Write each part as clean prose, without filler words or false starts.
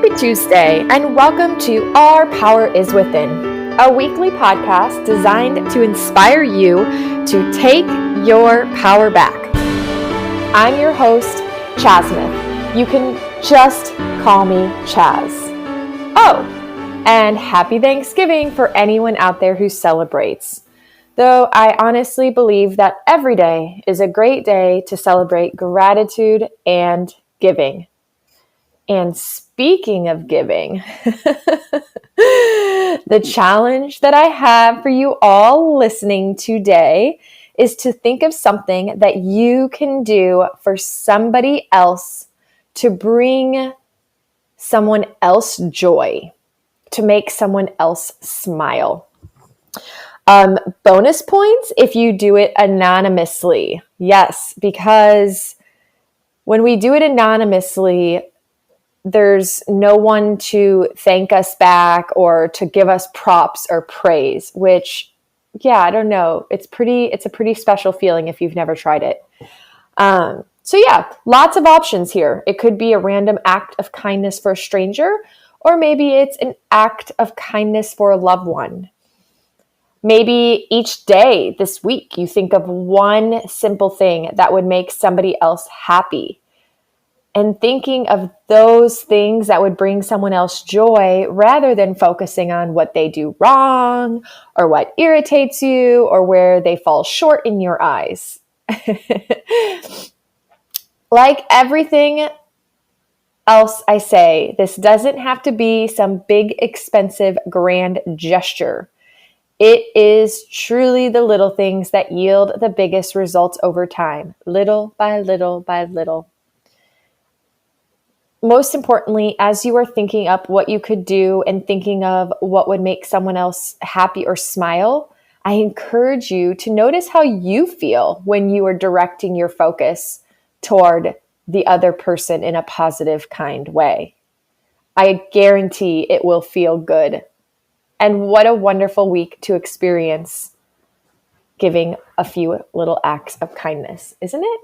Happy Tuesday, and welcome to Our Power is Within, a weekly podcast designed to inspire you to take your power back. I'm your host, Chazmith. You can just call me Chaz. Oh, and happy Thanksgiving for anyone out there who celebrates. Though I honestly believe that every day is a great day to celebrate gratitude and giving. And speaking of giving, the challenge that I have for you all listening today is to think of something that you can do for somebody else to bring someone else joy, to make someone else smile. Bonus points if you do it anonymously. Yes, because when we do it anonymously, there's no one to thank us back or to give us props or praise, which, yeah, I don't know. It's a pretty special feeling if you've never tried it. So yeah, lots of options here. It could be a random act of kindness for a stranger, or maybe it's an act of kindness for a loved one. Maybe each day this week, you think of one simple thing that would make somebody else happy. And thinking of those things that would bring someone else joy rather than focusing on what they do wrong or what irritates you or where they fall short in your eyes. Like everything else I say, this doesn't have to be some big, expensive, grand gesture. It is truly the little things that yield the biggest results over time, little by little by little. Most importantly, as you are thinking up what you could do and thinking of what would make someone else happy or smile, I encourage you to notice how you feel when you are directing your focus toward the other person in a positive, kind way. I guarantee it will feel good. And what a wonderful week to experience giving a few little acts of kindness, isn't it?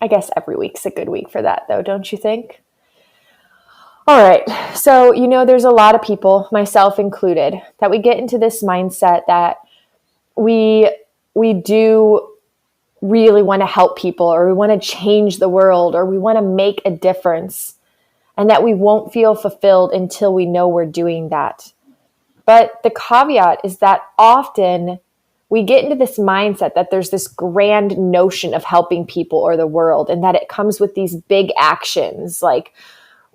I guess every week's a good week for that, though, don't you think? All right. So, there's a lot of people, myself included, that we get into this mindset that we do really want to help people, or we want to change the world, or we want to make a difference, and that we won't feel fulfilled until we know we're doing that. But the caveat is that often we get into this mindset that there's this grand notion of helping people or the world, and that it comes with these big actions, like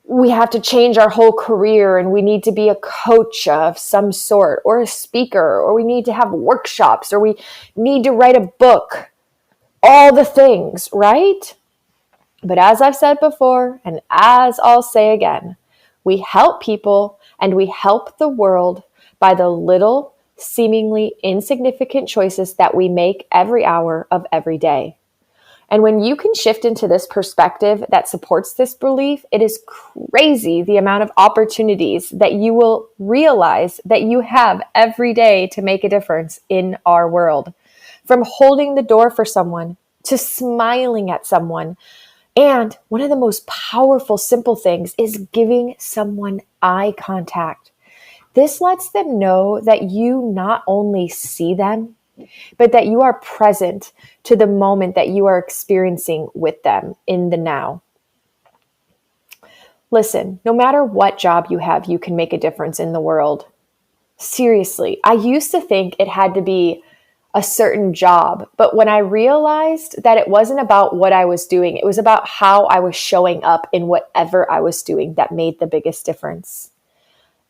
we have to change our whole career and we need to be a coach of some sort or a speaker, or we need to have workshops, or we need to write a book, all the things, right? But as I've said before, and as I'll say again, we help people and we help the world by the little, seemingly insignificant choices that we make every hour of every day. And when you can shift into this perspective that supports this belief, it is crazy the amount of opportunities that you will realize that you have every day to make a difference in our world. From holding the door for someone to smiling at someone. And one of the most powerful, simple things is giving someone eye contact. This lets them know that you not only see them, but that you are present to the moment that you are experiencing with them in the now. Listen, no matter what job you have, you can make a difference in the world. Seriously, I used to think it had to be a certain job, but when I realized that it wasn't about what I was doing, it was about how I was showing up in whatever I was doing that made the biggest difference.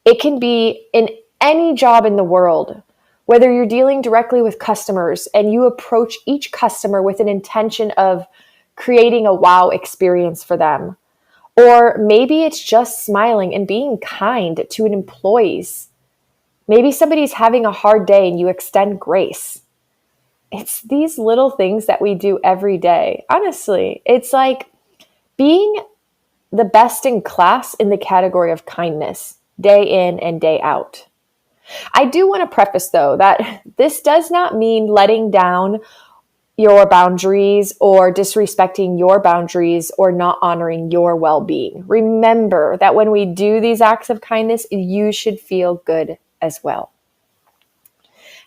It can be in any job in the world. Whether you're dealing directly with customers and you approach each customer with an intention of creating a wow experience for them, or maybe it's just smiling and being kind to an employees. Maybe somebody's having a hard day and you extend grace. It's these little things that we do every day. Honestly, it's like being the best in class in the category of kindness, day in and day out. I do want to preface, though, that this does not mean letting down your boundaries or disrespecting your boundaries or not honoring your well-being. Remember that when we do these acts of kindness, you should feel good as well.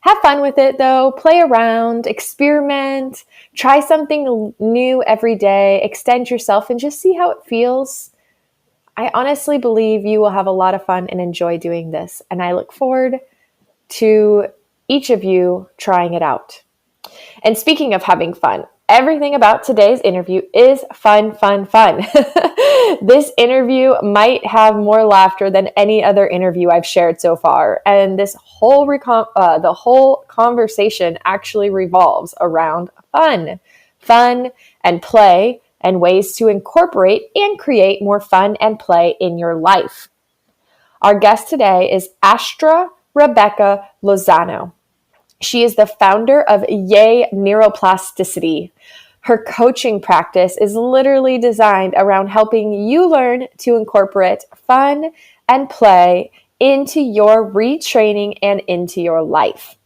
Have fun with it though. Play around, experiment, try something new every day, extend yourself and just see how it feels. I honestly believe you will have a lot of fun and enjoy doing this. And I look forward to each of you trying it out. And speaking of having fun, everything about today's interview is fun, fun, fun. This interview might have more laughter than any other interview I've shared so far. And this whole the whole conversation actually revolves around fun and play and ways to incorporate and create more fun and play in your life. Our guest today is Astra Rebecca Lozano. She is the founder of Yay Neuroplasticity. Her coaching practice is literally designed around helping you learn to incorporate fun and play into your retraining and into your life.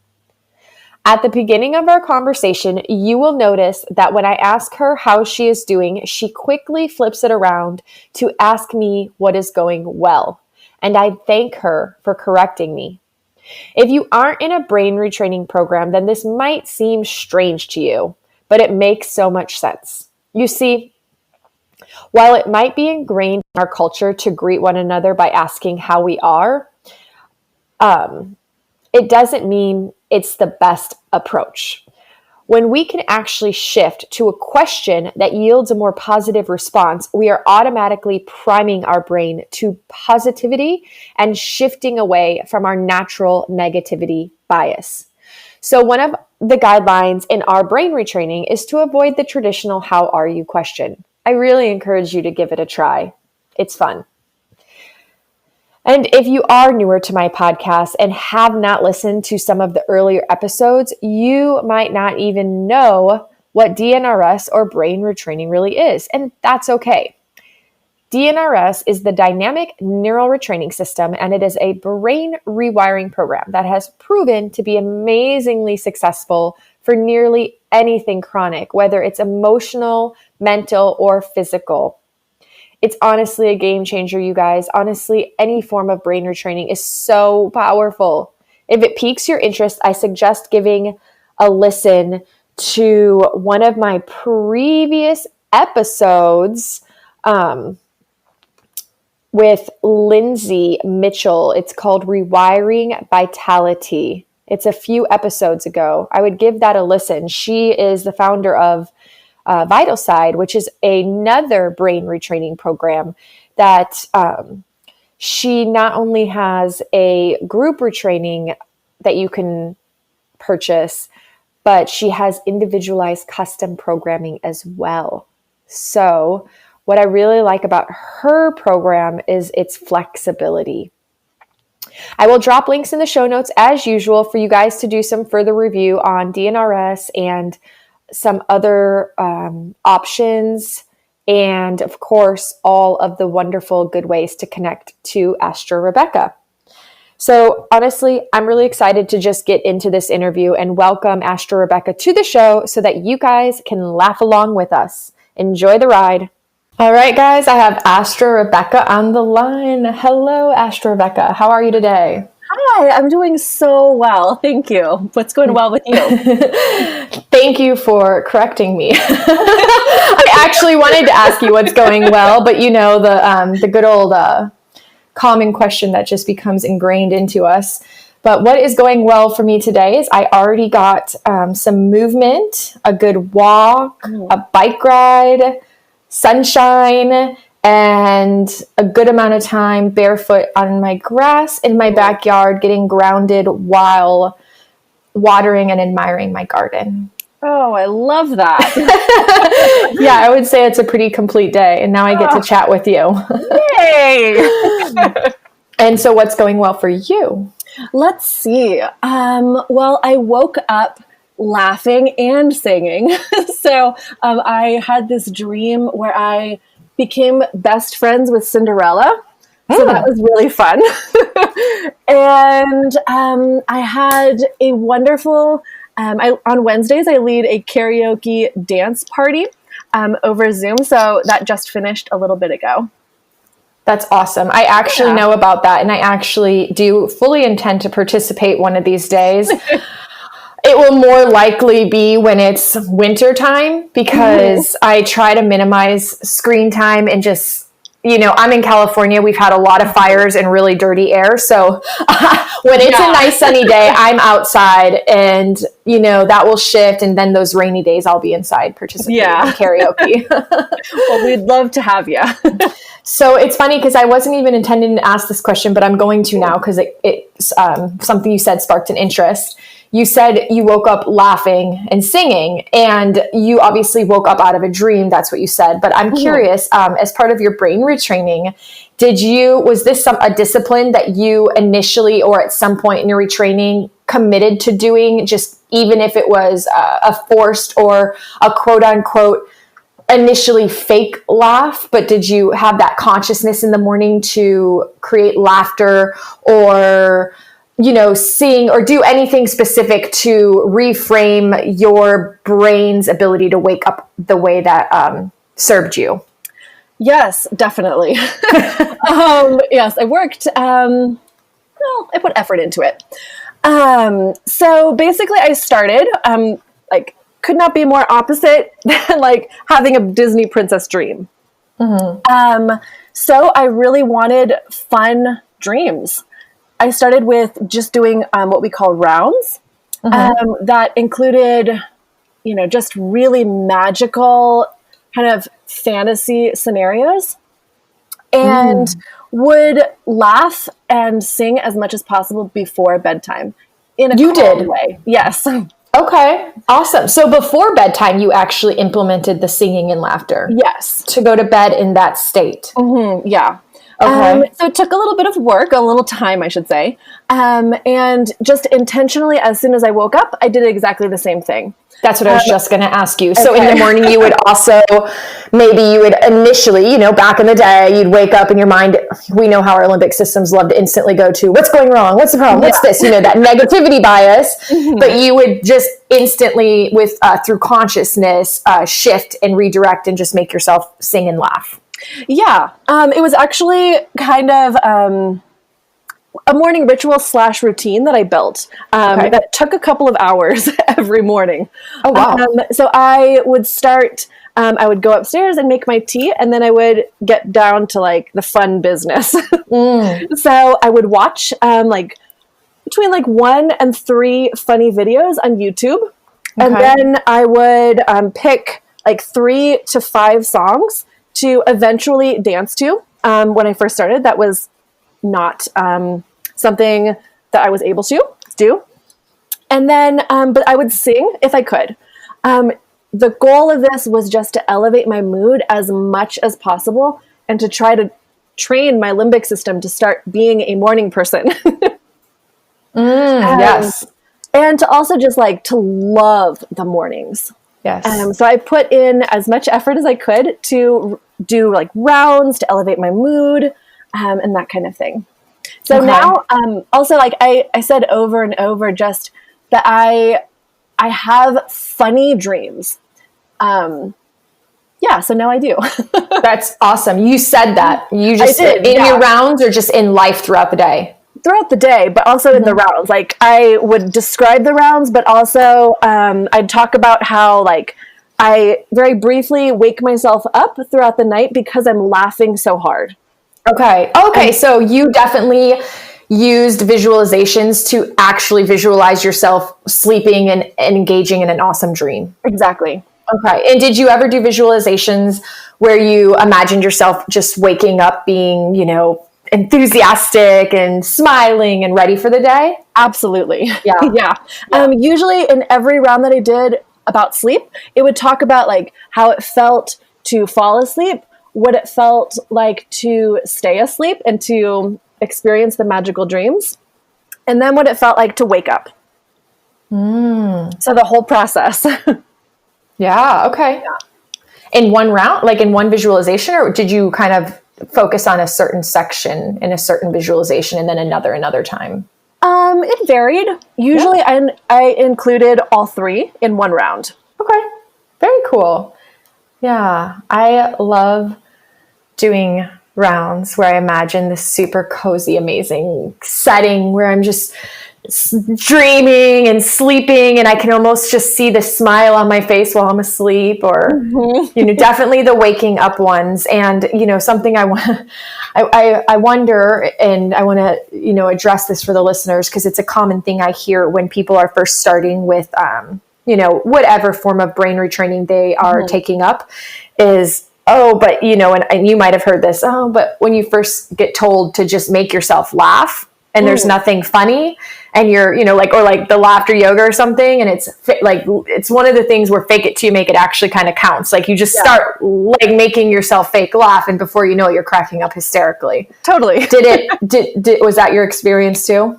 At the beginning of our conversation, you will notice that when I ask her how she is doing, she quickly flips it around to ask me what is going well. And I thank her for correcting me. If you aren't in a brain retraining program, then this might seem strange to you, but it makes so much sense. You see, while it might be ingrained in our culture to greet one another by asking how we are, it doesn't mean it's the best approach. When we can actually shift to a question that yields a more positive response, we are automatically priming our brain to positivity and shifting away from our natural negativity bias. So one of the guidelines in our brain retraining is to avoid the traditional "how are you" question. I really encourage you to give it a try. It's fun. And if you are newer to my podcast and have not listened to some of the earlier episodes, you might not even know what DNRS or brain retraining really is, and that's okay. DNRS is the Dynamic Neural Retraining System, and it is a brain rewiring program that has proven to be amazingly successful for nearly anything chronic, whether it's emotional, mental, or physical. It's honestly a game changer, you guys. Honestly, any form of brain retraining is so powerful. If it piques your interest, I suggest giving a listen to one of my previous episodes with Lindsay Mitchell. It's called Rewiring Vitality. It's a few episodes ago. I would give that a listen. She is the founder of Vital Side, which is another brain retraining program that she not only has a group retraining that you can purchase, but she has individualized custom programming as well. So what I really like about her program is its flexibility. I will drop links in the show notes as usual for you guys to do some further review on DNRS and some other options, and of course, all of the wonderful good ways to connect to Astra Rebecca. So honestly, I'm really excited to just get into this interview and welcome Astra Rebecca to the show so that you guys can laugh along with us. Enjoy the ride. All right, guys, I have Astra Rebecca on the line. Hello, Astra Rebecca. How are you today? Hi, I'm doing so well. Thank you. What's going well with you? Thank you for correcting me. I actually wanted to ask you what's going well, but you know, the good old common question that just becomes ingrained into us. But what is going well for me today is I already got some movement, a good walk, a bike ride, sunshine, and a good amount of time barefoot on my grass in my backyard, getting grounded while watering and admiring my garden. Oh, I love that. Yeah, I would say it's a pretty complete day. And now I get to chat with you. Yay! And so what's going well for you? Let's see. Well, I woke up laughing and singing. So I had this dream where I became best friends with Cinderella. So that was really fun. And I had a wonderful On Wednesdays, I lead a karaoke dance party over Zoom. So that just finished a little bit ago. That's awesome. I actually know about that, and I actually do fully intend to participate one of these days. It will more likely be when it's winter time, because I try to minimize screen time and just, I'm in California. We've had a lot of fires and really dirty air. So when it's a nice sunny day, I'm outside, and, that will shift. And then those rainy days, I'll be inside participating in karaoke. Well, we'd love to have you. So it's funny because I wasn't even intending to ask this question, but I'm going to now because it's something you said sparked an interest. You said you woke up laughing and singing, and you obviously woke up out of a dream. That's what you said. But I'm curious, as part of your brain retraining, was this a discipline that you initially or at some point in your retraining committed to doing, just even if it was a forced or a quote unquote initially fake laugh, but did you have that consciousness in the morning to create laughter or, sing or do anything specific to reframe your brain's ability to wake up the way that served you? Yes, definitely. Yes, I worked, I put effort into it. So basically I started, could not be more opposite than having a Disney princess dream. So I really wanted fun dreams. I started with just doing what we call rounds that included, just really magical kind of fantasy scenarios, and would laugh and sing as much as possible before bedtime in a calm way. Yes. Okay, awesome. So before bedtime, you actually implemented the singing and laughter. Yes. To go to bed in that state. Yeah. Okay. So it took a little bit of work, a little time, I should say. And just intentionally, as soon as I woke up, I did exactly the same thing. That's what I was just going to ask you. So in the morning, you would also, maybe you would initially, back in the day, you'd wake up in your mind. We know how our limbic systems love to instantly go to what's going wrong? What's the problem? What's this? That negativity bias. But you would just instantly through consciousness, shift and redirect and just make yourself sing and laugh. Yeah. It was actually kind of a morning ritual / routine that I built that took a couple of hours every morning. Oh, wow. So I would start, I would go upstairs and make my tea, and then I would get down to the fun business. So I would watch between 1 and 3 funny videos on YouTube. And then I would pick 3 to 5 songs to eventually dance to. When I first started, that was not something that I was able to do. And then, but I would sing if I could. The goal of this was just to elevate my mood as much as possible and to try to train my limbic system to start being a morning person. Yes. And to also just to love the mornings. Yes. So I put in as much effort as I could to do rounds to elevate my mood and that kind of thing. So now, also I said over and over just that I have funny dreams. So now I do. That's awesome. You said that. You just did, in your rounds or just in life throughout the day? Throughout the day, but also in the rounds. I would describe the rounds, but also I'd talk about how I very briefly wake myself up throughout the night because I'm laughing so hard. Okay. So you definitely used visualizations to actually visualize yourself sleeping and engaging in an awesome dream. Exactly. Okay. And did you ever do visualizations where you imagined yourself just waking up being, enthusiastic and smiling and ready for the day? Absolutely. Yeah. Usually in every round that I did about sleep, it would talk about how it felt to fall asleep, what it felt like to stay asleep and to experience the magical dreams, and then what it felt like to wake up. So the whole process. Yeah. Okay. In one round, in one visualization, or did you kind of focus on a certain section in a certain visualization and then another time? It varied. Usually I included all three in one round. Okay. Very cool. Yeah. I love doing rounds where I imagine this super cozy, amazing setting where I'm just dreaming and sleeping, and I can almost just see the smile on my face while I'm asleep, or definitely the waking up ones. And something I wonder, and I want to address this for the listeners, because it's a common thing I hear when people are first starting with whatever form of brain retraining they are taking up, is but and you might have heard this, but when you first get told to just make yourself laugh and there's nothing funny, and you're, like the laughter yoga or something, and it's one of the things where fake it till you make it actually kind of counts. Like you just start like making yourself fake laugh, and before you know it, you're cracking up hysterically. Totally. Was that your experience too?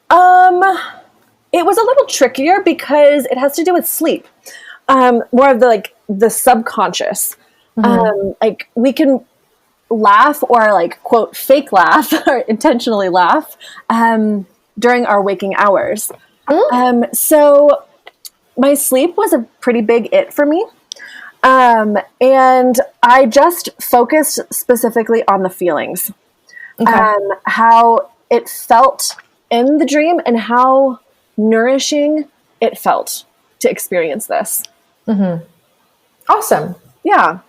It was a little trickier because it has to do with sleep. More of the subconscious. Like we can laugh, or like quote fake laugh, or intentionally laugh during our waking hours. So my sleep was a pretty big it for me. And I just focused specifically on the feelings, how it felt in the dream and how nourishing it felt to experience this. Awesome. Yeah.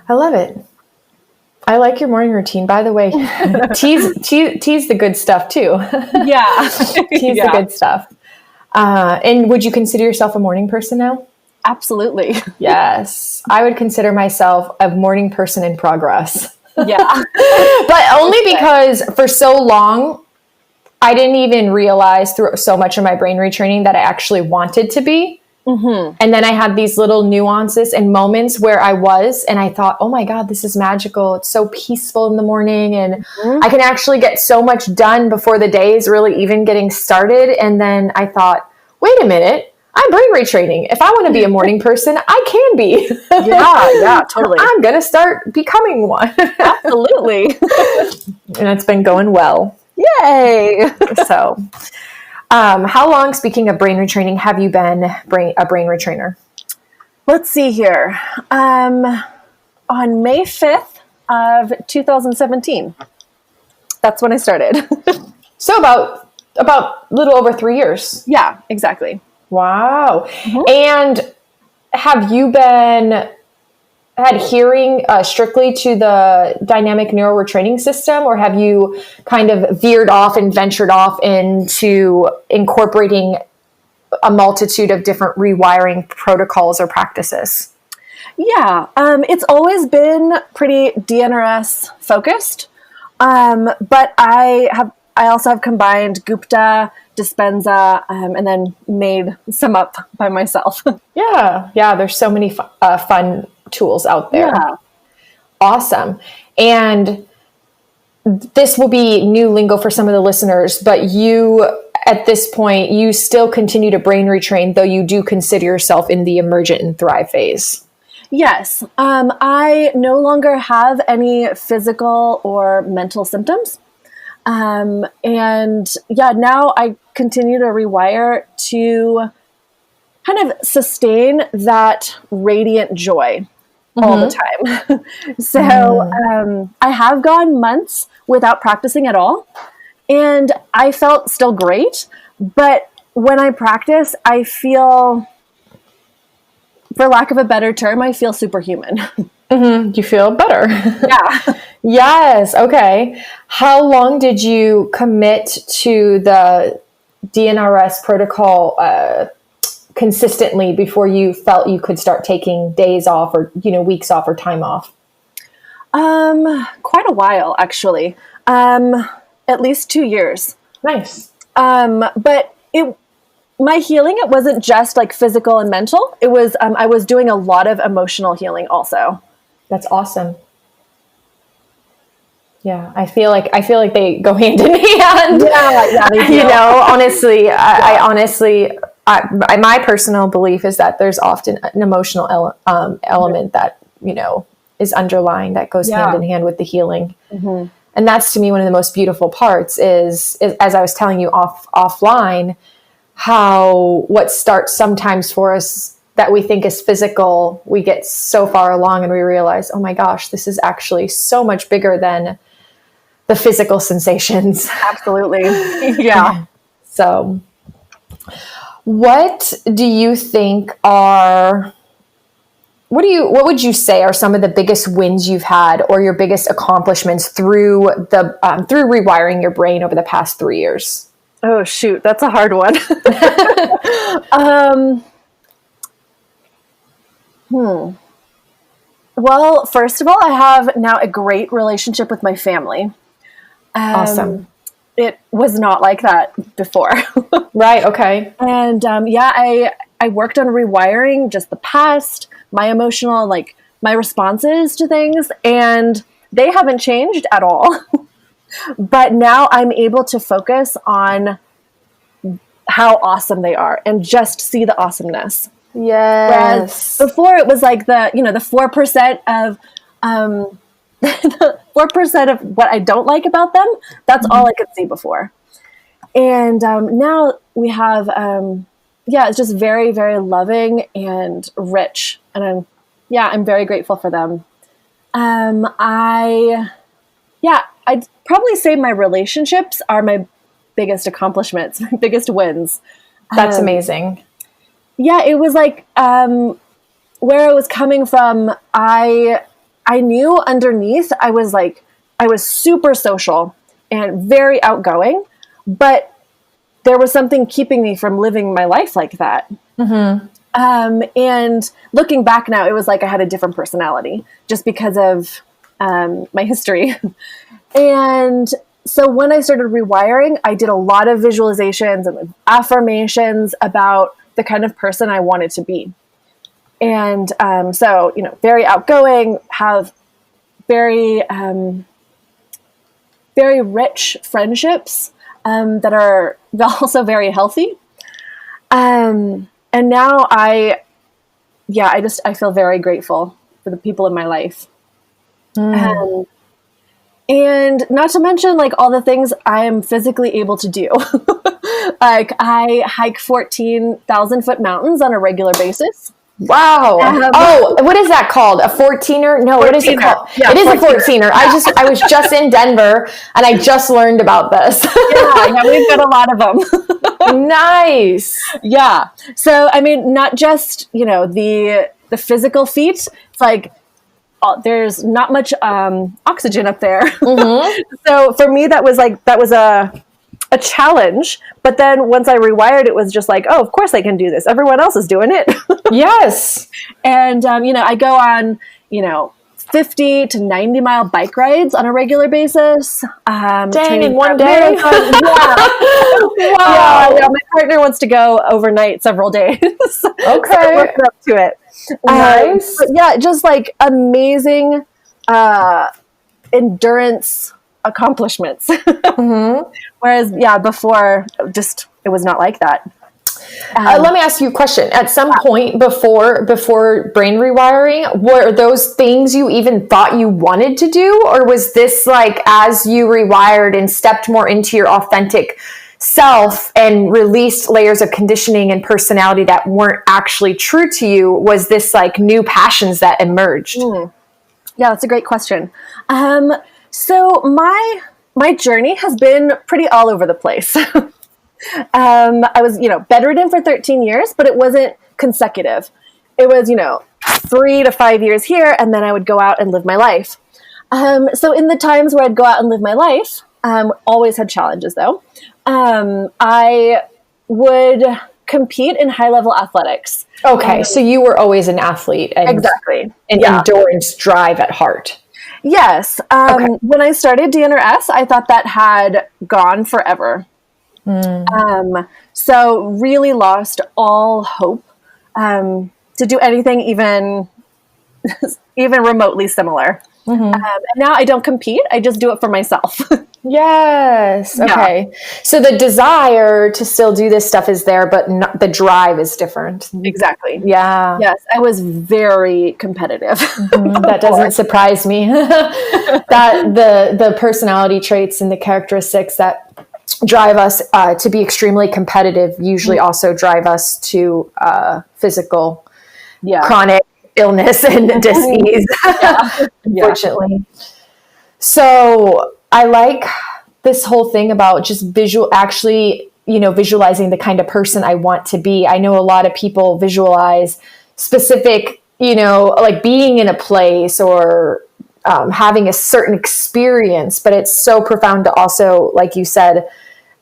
I love it. I like your morning routine, by the way. Tease the good stuff too. Yeah. Tease the good stuff. And would you consider yourself a morning person now? Absolutely. Yes. I would consider myself a morning person in progress. Yeah. But only because for so long, I didn't even realize through so much of my brain retraining that I actually wanted to be. And then I had these little nuances and moments where I was, and I thought, oh my God, this is magical. It's so peaceful in the morning, and I can actually get so much done before the day is really even getting started. And then I thought, wait a minute, I'm brain retraining. If I want to be a morning person, I can be. Yeah, totally. I'm going to start becoming one. Absolutely. And it's been going well. Yay. So, how long, speaking of brain retraining, have you been a brain retrainer? Let's see here. On May 5th of 2017. That's when I started. So about a little over 3 years. Yeah, exactly. Wow. And have you been adhering strictly to the dynamic neuroretraining system, or have you kind of veered off and ventured off into incorporating a multitude of different rewiring protocols or practices? Yeah, it's always been pretty DNRS focused, but I also have combined Gupta, Dispenza, and then made some up by myself. Yeah, there's so many fun tools out there. Yeah. Awesome. And this will be new lingo for some of the listeners, but you, at this point, you still continue to brain retrain, though you do consider yourself in the emergent and thrive phase. Yes. I no longer have any physical or mental symptoms. And yeah, now I continue to rewire to kind of sustain that radiant joy all the time. So I have gone months without practicing at all, and I felt still great. But when I practice, I feel, for lack of a better term, I feel superhuman. You feel better. Yeah. Yes. Okay. How long did you commit to the DNRS protocol consistently before you felt you could start taking days off, or weeks off, or time off? Quite a while, actually. At least 2 years. Nice. But my healing, it wasn't just like physical and mental. It was I was doing a lot of emotional healing also. That's awesome. Yeah, I feel like they go hand in hand. Yeah, they do. Honestly, my personal belief is that there's often an emotional element that is underlying, that goes hand in hand with the healing. And And that's to me one of the most beautiful parts is as I was telling you offline, how what starts sometimes for us that we think is physical, we get so far along and we realize, oh my gosh, this is actually so much bigger than the physical sensations. Absolutely. Yeah. So what do you think are, what would you say are some of the biggest wins you've had or your biggest accomplishments through through rewiring your brain over the past 3 years? Oh, shoot. That's a hard one. Well, first of all, I have now a great relationship with my family. Awesome. It was not like that before. Right. Okay. And I worked on rewiring just the past, my emotional, like my responses to things, and they haven't changed at all. But now I'm able to focus on how awesome they are and just see the awesomeness. Yes. Whereas before it was like the 4% of the 4% of what I don't like about them. That's all I could see before. And now we have it's just very, very loving and rich. And I'm very grateful for them. I'd probably say my relationships are my biggest accomplishments, my biggest wins. That's amazing. Yeah, it was like where I was coming from. I knew underneath I was super social and very outgoing, but there was something keeping me from living my life like that. Mm-hmm. And looking back now, it was like I had a different personality just because of my history. And so when I started rewiring, I did a lot of visualizations and affirmations about the kind of person I wanted to be. And so, very outgoing, have very, very rich friendships that are also very healthy. And now I feel very grateful for the people in my life. And not to mention like all the things I am physically able to do. Like I hike 14,000 foot mountains on a regular basis. Wow. What is that called? A 14er? No, 14er. What is it called? Yeah, it is 14er. A 14er. Yeah. I was just in Denver and I just learned about this. Yeah, we've got a lot of them. Nice. Yeah. So, I mean, not just, the physical feat. It's like, there's not much oxygen up there. Mm-hmm. So for me, that was a challenge. But then once I rewired, it was just like, oh, of course I can do this. Everyone else is doing it. Yes. And, I go on, 50 to 90 mile bike rides on a regular basis. Dang, in one day? Yeah. Wow. Yeah, my partner wants to go overnight several days. Okay. So I worked up to it. Nice. But yeah, just like amazing endurance accomplishments. Mm-hmm. Whereas, before it was not like that. Let me ask you a question. At some point before brain rewiring, were those things you even thought you wanted to do? Or was this like as you rewired and stepped more into your authentic self and released layers of conditioning and personality that weren't actually true to you, was this like new passions that emerged? Yeah, that's a great question. So my journey has been pretty all over the place. I was, bedridden for 13 years, but it wasn't consecutive. It was, 3 to 5 years here, and then I would go out and live my life. So in the times where I'd go out and live my life, always had challenges though. I would compete in high-level athletics. Okay, so you were always an athlete. And, exactly. And endurance drive at heart. Yes. When I started DNRS, I thought that had gone forever. So really lost all hope to do anything even remotely similar. Mm-hmm. And now I don't compete. I just do it for myself. Yes. Yeah. Okay. So the desire to still do this stuff is there, but the drive is different. Exactly. Yeah. Yes, I was very competitive. That doesn't surprise me. That the personality traits and the characteristics that drive us to be extremely competitive usually also drive us to physical, chronic illness and disease, unfortunately. So I like this whole thing about just visualizing the kind of person I want to be. I know a lot of people visualize specific, like being in a place or having a certain experience, but it's so profound to also, like you said,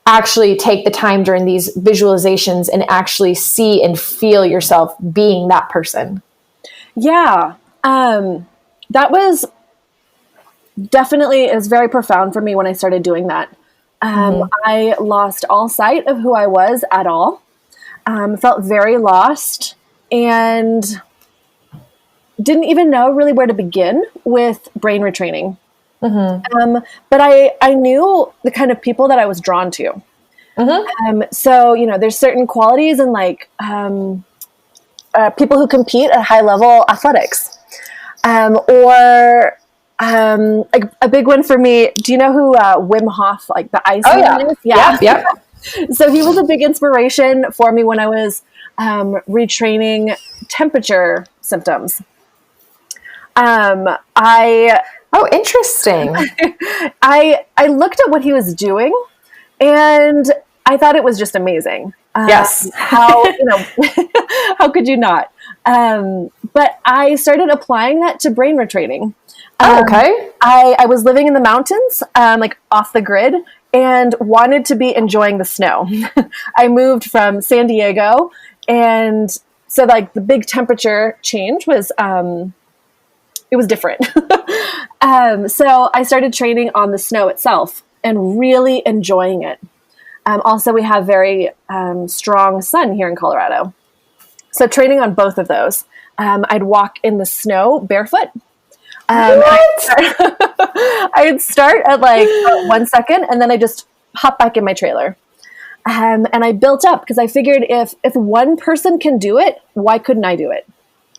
actually take the time during these visualizations and actually see and feel yourself being that person. Yeah. That was definitely is very profound for me when I started doing that. I lost all sight of who I was at all. Felt very lost and didn't even know really where to begin with brain retraining. But I knew the kind of people that I was drawn to. So, there's certain qualities in like people who compete at high level athletics, or like a big one for me. Do you know who Wim Hof, like the Iceman is? Yeah. Yep. So he was a big inspiration for me when I was retraining temperature symptoms. Interesting. I looked at what he was doing and I thought it was just amazing. Yes. How, how could you not? But I started applying that to brain retraining. Okay. I was living in the mountains, like off the grid, and wanted to be enjoying the snow. I moved from San Diego, and so like the big temperature change was, it was different. So I started training on the snow itself and really enjoying it. Also, we have very strong sun here in Colorado. So training on both of those. I'd walk in the snow barefoot. I'd start at like 1 second and then I just hop back in my trailer. And I built up because I figured if one person can do it, why couldn't I do it?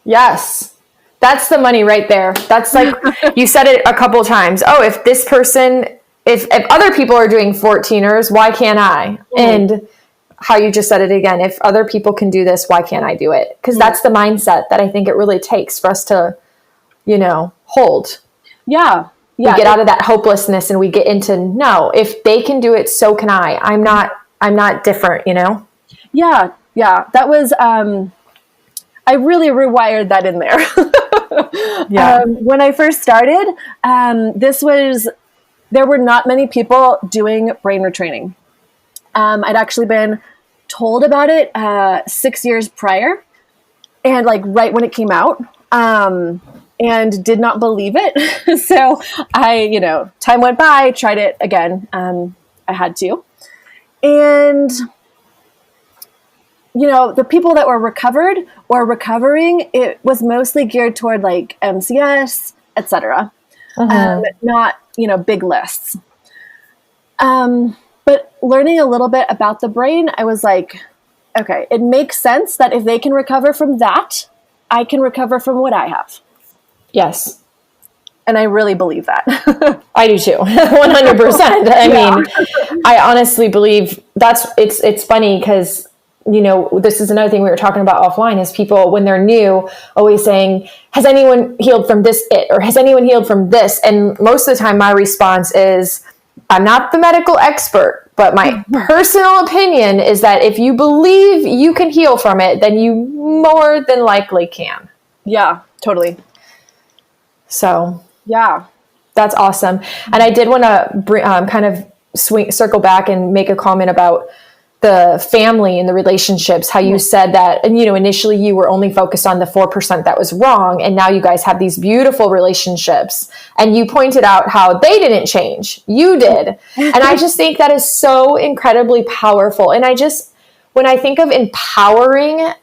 Yes. That's the money right there. That's like, you said it a couple times. Oh, if this person, if other people are doing 14ers, why can't I? And how you just said it again, if other people can do this, why can't I do it? Because that's the mindset that I think it really takes for us to, hold. Yeah. We get out of that hopelessness and we get into, no, if they can do it, so can I. I'm not different, Yeah. Yeah. That was, I really rewired that in there. When I first started, there were not many people doing brain retraining. I'd actually been told about it 6 years prior and like right when it came out, and did not believe it. So time went by, tried it again. I had to. And, the people that were recovered or recovering, it was mostly geared toward like MCS, etc. Not, big lists. But learning a little bit about the brain, I was like, okay, it makes sense that if they can recover from that, I can recover from what I have. Yes. And I really believe that. I do too. 100%. I mean, I honestly believe it's funny because, this is another thing we were talking about offline is people, when they're new, always saying, has anyone healed from this or has anyone healed from this? And most of the time my response is, I'm not the medical expert, but my personal opinion is that if you believe you can heal from it, then you more than likely can. Yeah, totally. So yeah, that's awesome. And I did want to kind of circle back and make a comment about the family and the relationships, how you said that, and, initially you were only focused on the 4% that was wrong. And now you guys have these beautiful relationships and you pointed out how they didn't change. You did. And I just think that is so incredibly powerful. And when I think of empowering,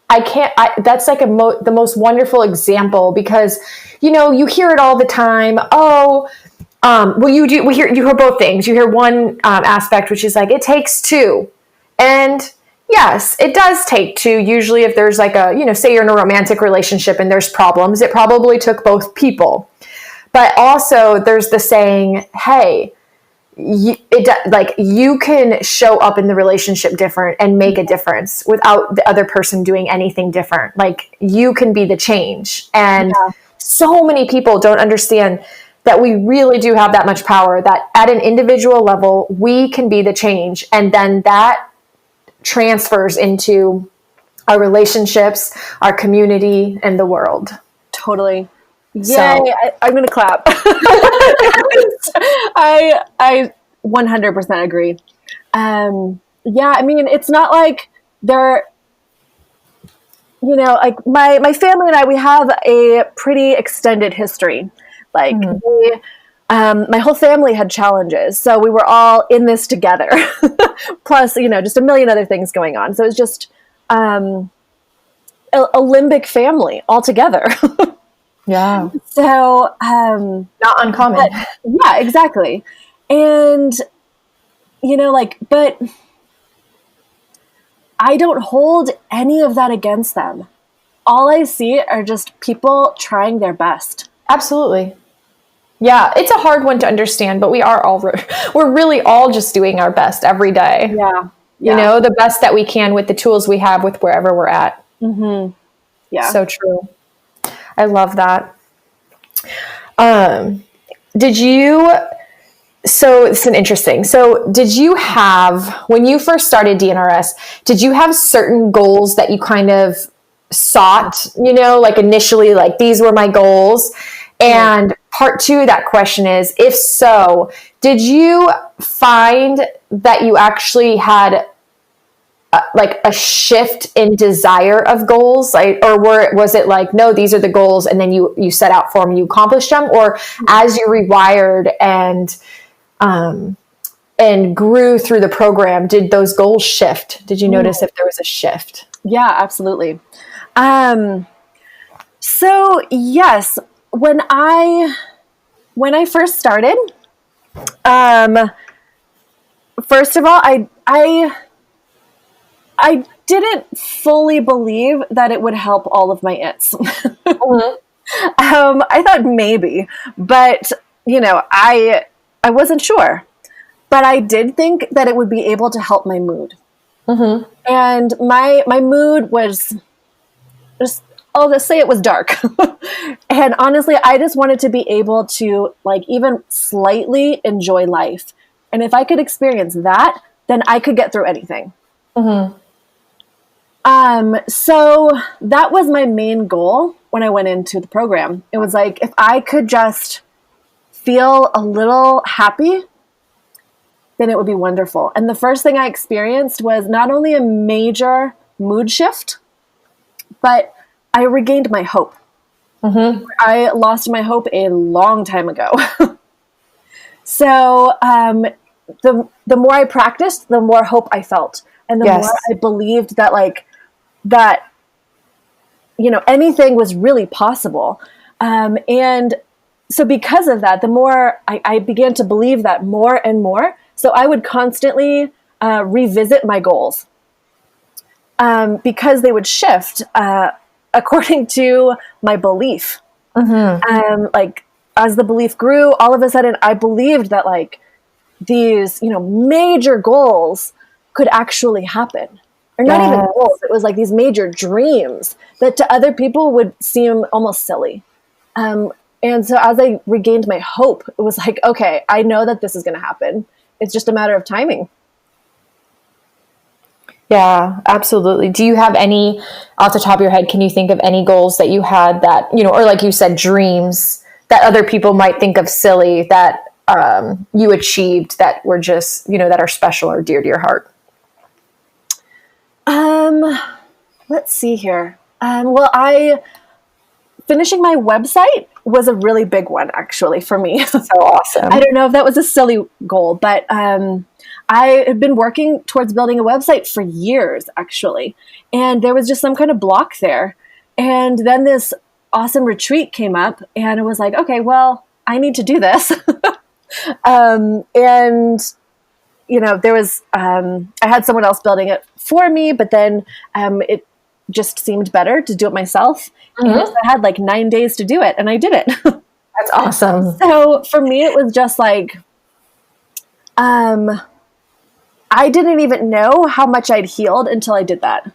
that's like the most wonderful example because, you hear it all the time. Oh, Well, you hear both things. You hear one aspect, which is like, it takes two. And yes, it does take two. Usually if there's like say you're in a romantic relationship and there's problems, it probably took both people. But also there's the saying, hey, you can show up in the relationship different and make a difference without the other person doing anything different. Like, you can be the change. And so many people don't understand that we really do have that much power, that at an individual level, we can be the change. And then that transfers into our relationships, our community, and the world. Totally. Yay, I'm going to clap. I 100% agree. I mean, it's not like they're, like my family and I, we have a pretty extended history. Like, my whole family had challenges, so we were all in this together. Plus, just a million other things going on. So it was just a limbic family altogether. Yeah. So not uncommon. Yeah, exactly. And but I don't hold any of that against them. All I see are just people trying their best. Absolutely. Yeah, it's a hard one to understand, but we're really all just doing our best every day. Yeah. The best that we can with the tools we have with wherever we're at. Mm-hmm. Yeah. So true. I love that. So it's an interesting. So did you have, when you first started DNRS, did you have certain goals that you kind of sought, like initially, like these were my goals? And part two of that question is, if so, did you find that you actually had like a shift in desire of goals, or was it like, no, these are the goals, and then you set out for them, you accomplished them, or as you rewired and grew through the program, did those goals shift? Did you notice if there was a shift? Yeah, absolutely. So yes, when I first started, first of all, I didn't fully believe that it would help all of my its. I thought maybe, but I wasn't sure. But I did think that it would be able to help my mood. Mm-hmm. And my mood was just, I'll just say it was dark. And honestly, I just wanted to be able to like even slightly enjoy life. And if I could experience that, then I could get through anything. Mm-hmm. So that was my main goal when I went into the program. It was like, if I could just feel a little happy, then it would be wonderful. And the first thing I experienced was not only a major mood shift, but I regained my hope. Mm-hmm. I lost my hope a long time ago. So the more I practiced, the more hope I felt. And the more I believed that anything was really possible. And so because of that, the more I began to believe that more and more. So I would constantly revisit my goals because they would shift according to my belief. Mm-hmm. As the belief grew, all of a sudden I believed that these, major goals could actually happen. Or not even goals. It was like these major dreams that to other people would seem almost silly. And so as I regained my hope, it was like, okay, I know that this is going to happen. It's just a matter of timing. Yeah, absolutely. Do you have any, off the top of your head, can you think of any goals that you had that, or like you said, dreams that other people might think of silly that you achieved that were just, that are special or dear to your heart? Let's see here. Finishing my website was a really big one, actually, for me. So awesome. I don't know if that was a silly goal, but I had been working towards building a website for years, actually. And there was just some kind of block there. And then this awesome retreat came up, and it was like, okay, well, I need to do this. And there was, I had someone else building it for me, but then it just seemed better to do it myself. And so I had like 9 days to do it, and I did it. That's awesome. So for me, it was just like, I didn't even know how much I'd healed until I did that.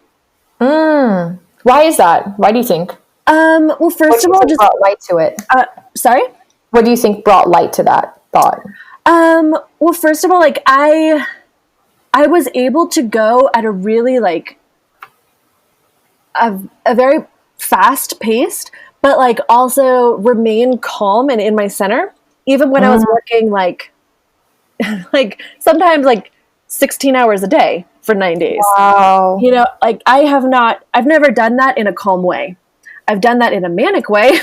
Why is that? Why do you think? Well, first of all, just brought light to it. Sorry? What do you think brought light to that thought? Well, first of all, like I was able to go at a really like a very fast paced, but like also remain calm and in my center, even when I was working like sometimes like 16 hours a day for 9 days. Wow. Like I've never done that in a calm way. I've done that in a manic way.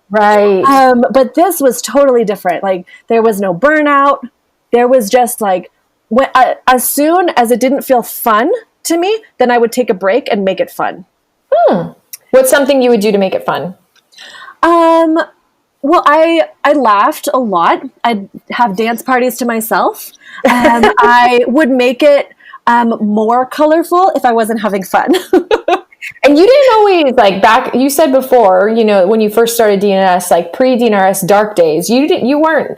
Right. But this was totally different. Like there was no burnout. There was just like, as soon as it didn't feel fun to me, then I would take a break and make it fun. What's something you would do to make it fun? Well, I laughed a lot. I'd have dance parties to myself. I would make it more colorful if I wasn't having fun. And you didn't always, like, back, you said before, when you first started DNS, like pre-DNS dark days, you weren't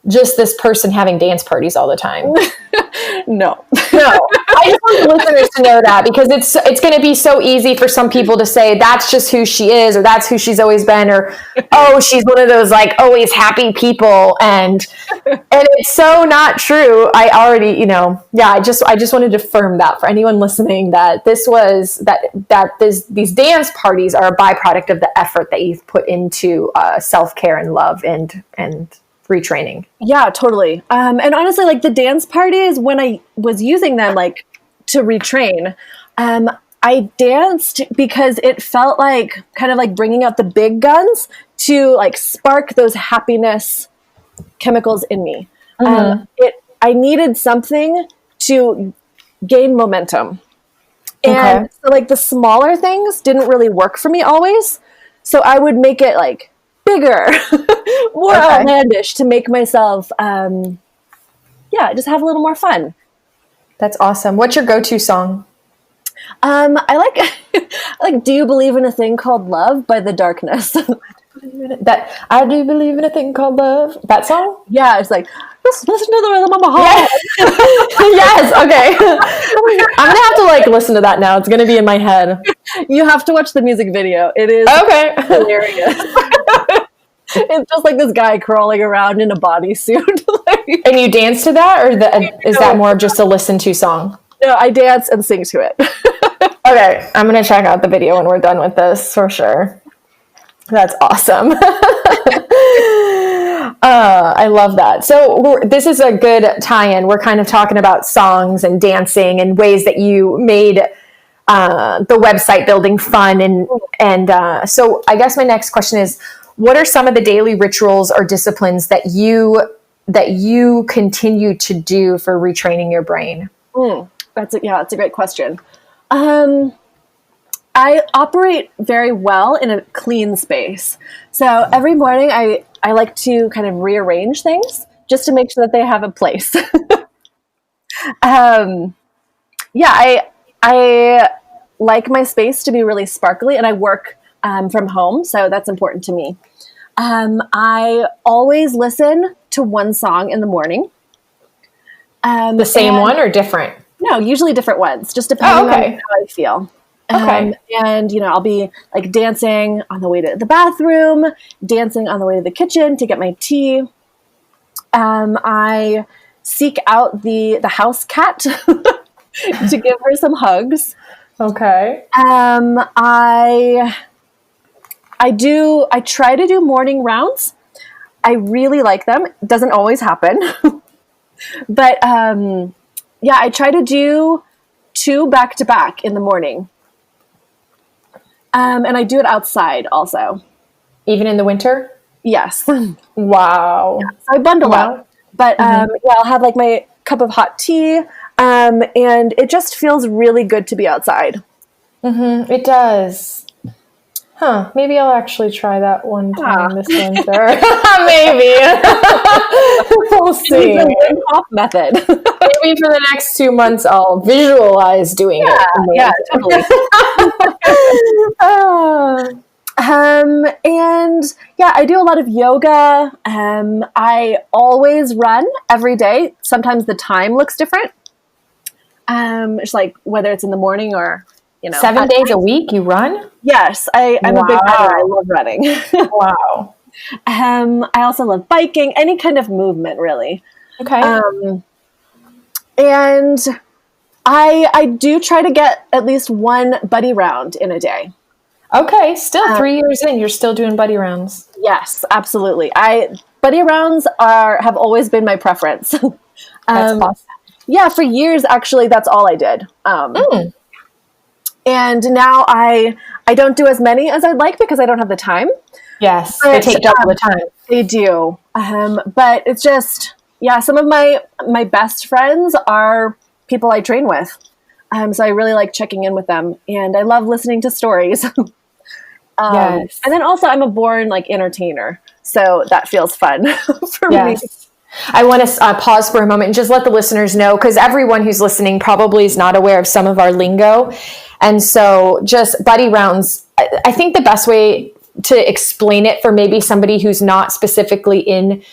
just this person having dance parties all the time. No. I just want the listeners to know that, because it's going to be so easy for some people to say that's just who she is, or that's who she's always been, or oh, she's one of those like always happy people, and it's so not true. I already, I just wanted to affirm that for anyone listening, that these dance parties are a byproduct of the effort that you've put into self-care and love and retraining. Yeah, totally. And honestly, like the dance parties, when I was using them like to retrain, I danced because it felt like kind of like bringing out the big guns to like spark those happiness chemicals in me. I needed something to gain momentum. And so like the smaller things didn't really work for me always. So I would make it like bigger, more outlandish to make myself, just have a little more fun. That's awesome. What's your go-to song? I like "Do You Believe in a Thing Called Love" by The Darkness. That I do believe in a thing called love. That song? Yeah, it's like, just listen to the rhythm of my heart. Yes. Okay. I'm gonna have to like listen to that now. It's gonna be in my head. You have to watch the music video. It is hilarious. It's just like this guy crawling around in a bodysuit. And you dance to that, or is that more of just a listen to song? No, I dance and sing to it. Okay, I'm gonna check out the video when we're done with this for sure. That's awesome. I love that. So this is a good tie-in. We're kind of talking about songs and dancing and ways that you made the website building fun. And so I guess my next question is, what are some of the daily rituals or disciplines that you continue to do for retraining your brain? That's a great question. I operate very well in a clean space. So every morning I like to kind of rearrange things just to make sure that they have a place. I like my space to be really sparkly, and I work from home, so that's important to me. I always listen to one song in the morning. The same one or different? No, usually different ones, just depending on how I feel. And, I'll be like dancing on the way to the bathroom, dancing on the way to the kitchen to get my tea. I seek out the house cat to give her some hugs. Okay. I try to do morning rounds. I really like them. It doesn't always happen. But I try to do 2 back to back in the morning. And I do it outside also. Even in the winter? Yes. Wow. Yeah, so I bundle up. But I'll have like my cup of hot tea. And it just feels really good to be outside. It does. Maybe I'll actually try that one Yeah. time this winter. Maybe. We'll see. The Wim Hof method. Maybe for the next 2 months, I'll visualize doing it. Yeah, totally. And yeah, I do a lot of yoga. I always run every day. Sometimes the time looks different. It's like whether it's in the morning or, 7 days a week you run? Yes, I'm a big runner. I love running. Wow. I also love biking, any kind of movement, really. Okay. And I do try to get at least one buddy round in a day. Okay, still 3 years in, you're still doing buddy rounds. Yes, absolutely. Buddy rounds have always been my preference. That's awesome. Yeah, for years, actually, that's all I did. And now I don't do as many as I'd like because I don't have the time. Yes, they take double the time. They do. But it's just, some of my best friends are people I train with. So I really like checking in with them. And I love listening to stories. Yes. And then also I'm a born entertainer. So that feels fun for me. I want to pause for a moment and just let the listeners know, because everyone who's listening probably is not aware of some of our lingo. And so just buddy rounds, I think the best way to explain it for maybe somebody who's not specifically in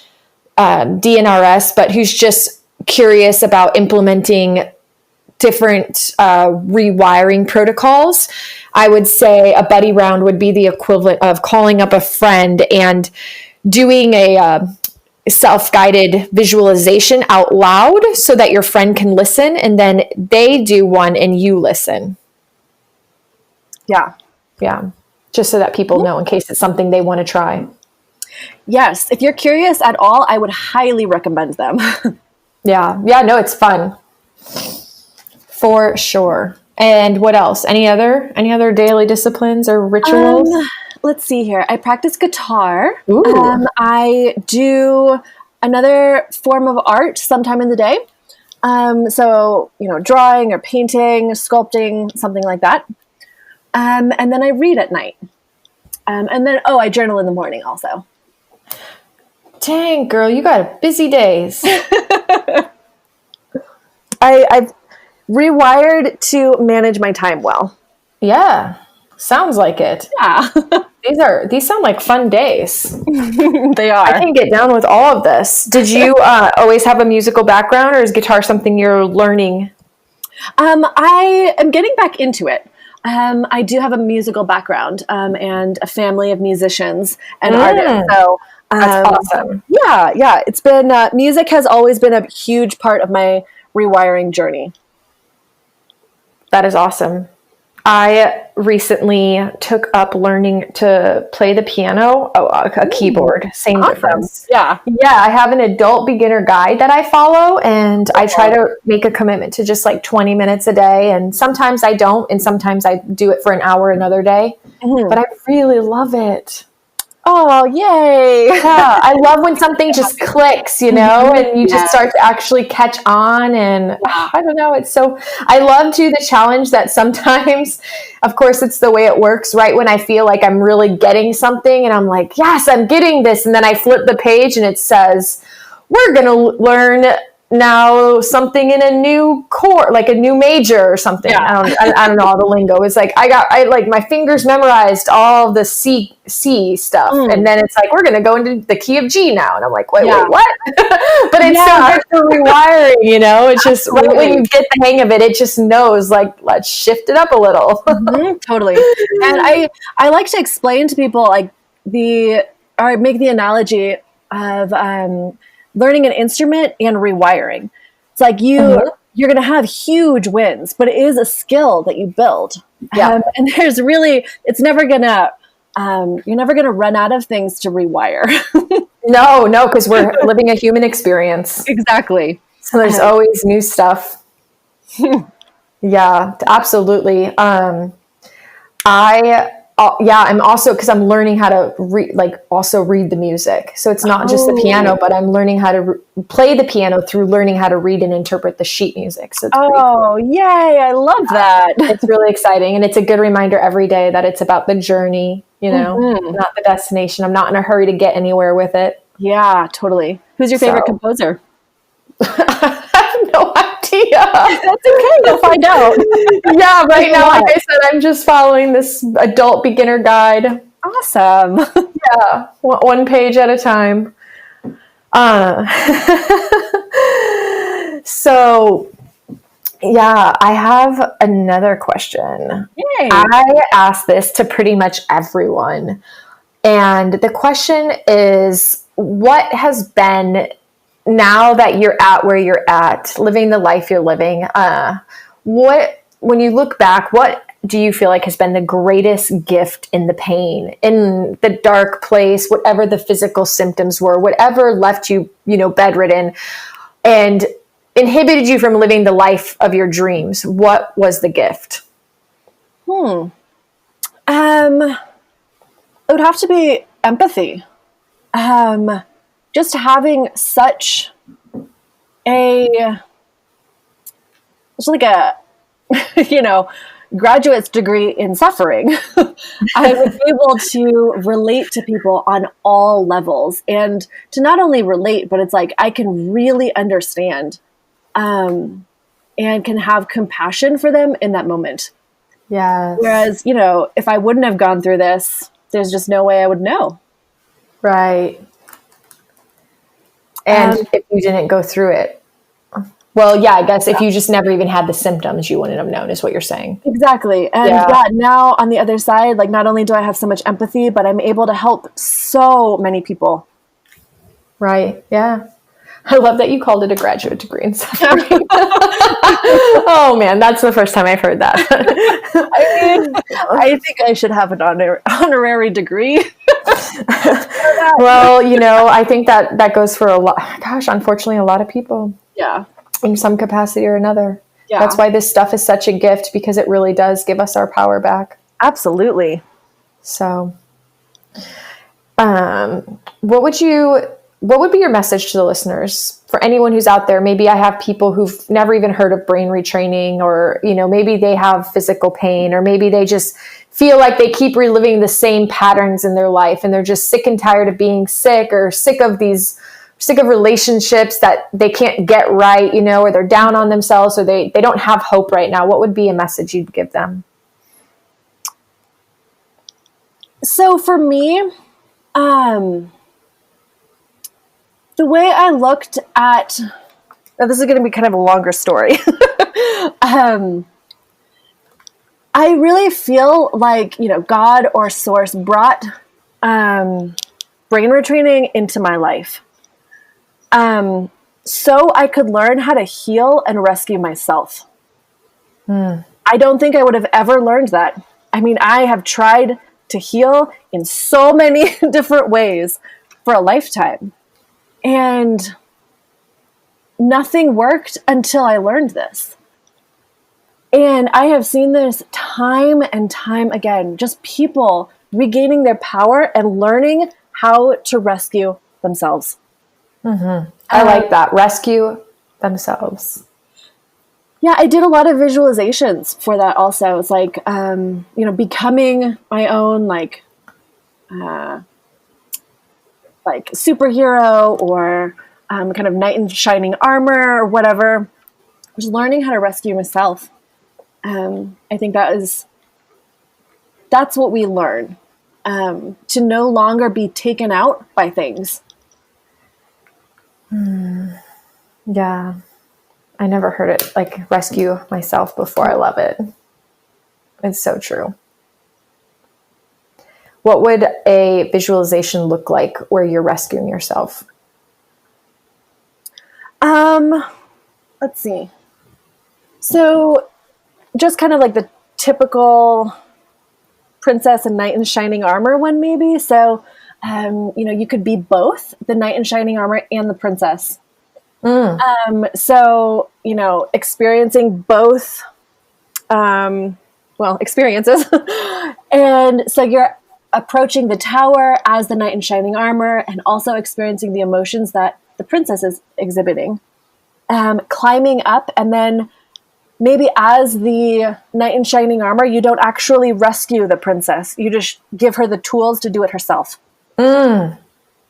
DNRS, but who's just curious about implementing different rewiring protocols, I would say a buddy round would be the equivalent of calling up a friend and doing a self-guided visualization out loud so that your friend can listen, and then they do one and you listen. Yeah. Just so that people know in case it's something they want to try. Yes. If you're curious at all, I would highly recommend them. Yeah. No, it's fun. For sure. And what else? Any other daily disciplines or rituals? Let's see here. I practice guitar. Ooh. I do another form of art sometime in the day. So, drawing or painting, sculpting, something like that. And then I read at night. And then, I journal in the morning also. Dang, girl, you got busy days. I've rewired to manage my time well. Yeah, sounds like it. Yeah. These sound like fun days. They are. I can get down with all of this. Did you always have a musical background, or is guitar something you're learning? I am getting back into it. I do have a musical background and a family of musicians and artists. So that's awesome. Yeah. It's been music has always been a huge part of my rewiring journey. That is awesome. I recently took up learning to play the piano, a keyboard, same difference. Yeah. I have an adult beginner guide that I follow, and I try to make a commitment to just 20 minutes a day. And sometimes I don't, and sometimes I do it for an hour another day. Mm-hmm. But I really love it. Oh, yay. Yeah, I love when something just clicks, and you just start to actually catch on. And I don't know, I love too the challenge that sometimes, of course, it's the way it works, right? When I feel like I'm really getting something and I'm like, yes, I'm getting this. And then I flip the page and it says, we're going to learn now something in a new chord, like a new major or something. Yeah. I don't know all the lingo. It's like I like my fingers memorized all the C stuff, and then it's like we're gonna go into the key of G now, and I'm like, wait, what? But it's so good for rewiring, It's just right when you get the hang of it, it just knows let's shift it up a little. Totally. And I like to explain to people make the analogy of learning an instrument and rewiring. It's like you're going to have huge wins, but it is a skill that you build. Yeah. And there's really, it's never going to, you're never going to run out of things to rewire. No, because we're living a human experience. Exactly. So there's always new stuff. Yeah, absolutely. I'm also, because I'm learning how to also read the music. So it's not just the piano, but I'm learning how to play the piano through learning how to read and interpret the sheet music. So it's pretty cool. Yay. I love that. It's really exciting. And it's a good reminder every day that it's about the journey, not the destination. I'm not in a hurry to get anywhere with it. Yeah, totally. Who's your favorite composer? I have no idea. That's okay. You'll find out. Yeah, right now, like I said, I'm just following this adult beginner guide. Awesome. Yeah, one page at a time. So, yeah, I have another question. Yay. I ask this to pretty much everyone. And the question is, what has been, now that you're at where you're at, living the life you're living, when you look back, what do you feel like has been the greatest gift in the pain, in the dark place, whatever the physical symptoms were, whatever left you, bedridden and inhibited you from living the life of your dreams? What was the gift? It would have to be empathy. Just having such it's like a, graduate's degree in suffering. I was able to relate to people on all levels, and to not only relate, but it's like I can really understand, and can have compassion for them in that moment. Yes. Whereas, if I wouldn't have gone through this, there's just no way I would know. Right. And if you didn't go through it, well, yeah, I guess if you just never even had the symptoms, you wouldn't have known, is what you're saying. Exactly. And now on the other side, like, not only do I have so much empathy, but I'm able to help so many people. Right. Yeah. I love that you called it a graduate degree in suffering. Oh man, that's the first time I've heard that. I think I should have an honorary degree. Well, I think that goes for unfortunately a lot of people. Yeah. In some capacity or another. Yeah. That's why this stuff is such a gift, because it really does give us our power back. Absolutely. So, what would be your message to the listeners, for anyone who's out there? Maybe I have people who've never even heard of brain retraining, or, maybe they have physical pain, or maybe they just feel like they keep reliving the same patterns in their life, and they're just sick and tired of being sick, or sick of relationships that they can't get right, or they're down on themselves, or they don't have hope right now. What would be a message you'd give them? So for me, the way I looked at, now this is going to be kind of a longer story. I really feel like, God or source brought brain retraining into my life. So I could learn how to heal and rescue myself. I don't think I would have ever learned that. I mean, I have tried to heal in so many different ways for a lifetime, and nothing worked until I learned this. And I have seen this time and time again, just people regaining their power and learning how to rescue themselves. Mm-hmm. I like that. Rescue themselves. Yeah, I did a lot of visualizations for that also. It's like, becoming my own, like superhero, or kind of knight in shining armor, or whatever. Just learning how to rescue myself. I think that's what we learn, to no longer be taken out by things. Yeah. I never heard it like rescue myself before. I love it. It's so true. What would a visualization look like where you're rescuing yourself? Let's see. So just kind of like the typical princess and knight in shining armor one, maybe. So, you could be both the knight in shining armor and the princess. So, experiencing both, experiences. And so you're approaching the tower as the knight in shining armor, and also experiencing the emotions that the princess is exhibiting, climbing up, and then maybe as the knight in shining armor, you don't actually rescue the princess. You just give her the tools to do it herself.